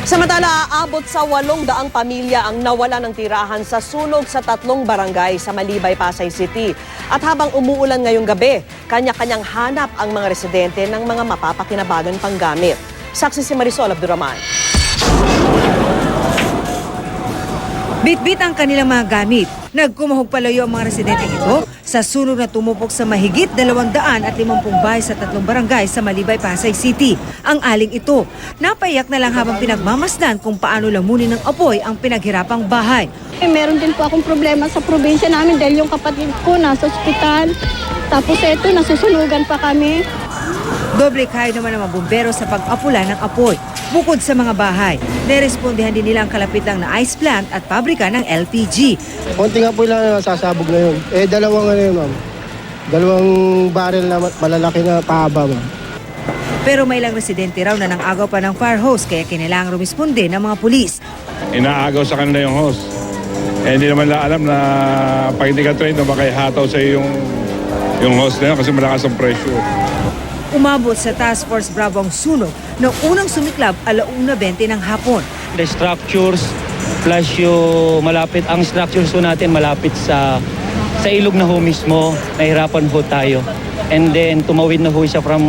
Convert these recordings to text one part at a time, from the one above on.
Samantala, aabot sa 800 pamilya ang nawala ng tirahan sa sunog sa 3 barangay sa Malibay, Pasay City. At habang umuulan ngayong gabi, kanya-kanyang hanap ang mga residente ng mga mapapakinabangan pang gamit. Saksi si Marisol Abduraman. Bitbit ang kanilang mga gamit. Nagkumahog palayo ang mga residente ito sa sunog na tumupok sa mahigit 250 bahay sa 3 barangay sa Malibay, Pasay City. Ang aling ito, napaiyak na lang habang pinagmamasdan kung paano lamunin ng apoy ang pinaghirapang bahay. Meron din po akong problema sa probinsya namin dahil yung kapatid ko nasa ospital. Tapos eto, nasusunugan pa kami. Doble kayo naman ang mga bumbero sa pag-apula ng apoy. Bukod sa mga bahay, nerespondihan din nila ang kalapit lang na ice plant at pabrika ng LPG. Konti nga po lang nasasabog na yun. Dalawang ano yun, ma'am. Dalawang barrel na malalaki na pahaba, ma'am. Pero may ilang residente raw na nang-agaw pa ng fire hose kaya kinailangang rumisponde ng mga pulis. Inaagaw sa kanila yung hose. Hindi naman alam na pag hindi ka trained, baka ihataw sa yung hose na yun kasi malakas ang pressure. Umabot sa Task Force Bravo ang sunog na unang sumiklab 1:20 ng hapon. The structures plus ang structures po natin malapit sa ilog na ho mismo, nahirapan ho tayo. And then tumawid na ho siya from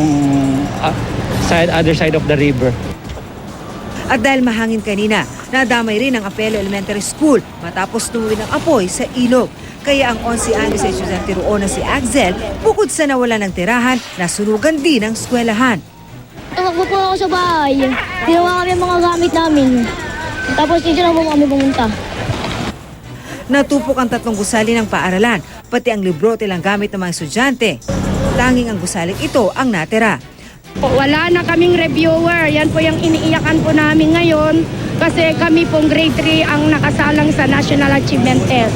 other side of the river. At dahil mahangin kanina, nadamay rin ang Apelo Elementary School matapos tumawid ng apoy sa ilog. Kaya ang 11 anyos sa estudyante roon na si Axel, bukod sa nawala ng tirahan, nasunugan din ang eskwelahan. Takbo po ako sa bahay. Ginawa kami ang mga gamit namin. Tapos dito na po kami pumunta. Natupok ang 3 gusali ng paaralan, pati ang libro at ilang gamit ng mga estudyante. Tanging ang gusaling ito ang natira. Wala na kaming reviewer. Yan po yung iniiyakan po namin ngayon kasi kami pong grade 3 ang nakasalang sa National Achievement Test.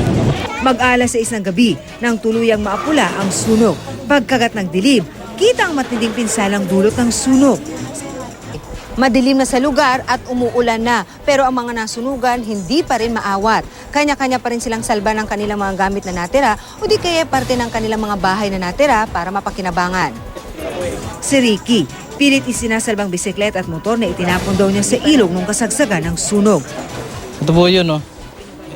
Mag-alas 6 ng gabi nang tuluyang maapula ang sunog. Pagkagat ng dilim, kita ang matinding pinsalang dulot ng sunog. Madilim na sa lugar at umuulan na, pero ang mga nasunugan hindi pa rin maawat. Kanya-kanya pa rin silang salba ng kanilang mga gamit na natira o di kaya parte ng kanilang mga bahay na natira para mapakinabangan. Si Ricky, pilit isinasalbang bisikleta at motor na itinapon daw niya sa ilog nung kasagsagan ng sunog. Ito po yun, no?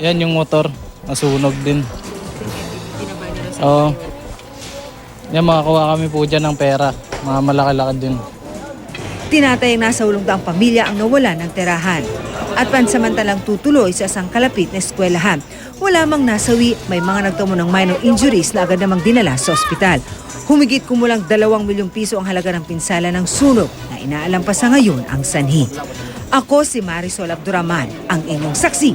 Yan yung motor. Nasunog din. Oo. Yan, makakuha kami po dyan ng pera. Mga malaki-laki din. Tinatayang nasa ulong daang pamilya ang nawala ng tirahan. At pansamantalang tutuloy sa isang kalapit na eskwelahan. Wala mang nasawi, may mga nagtamo ng minor injuries na agad namang dinala sa ospital. Humigit kumulang 2 milyong piso ang halaga ng pinsala ng sunog na inaalam pa sa ngayon ang sanhi. Ako si Marisol Abduraman, ang inyong saksi.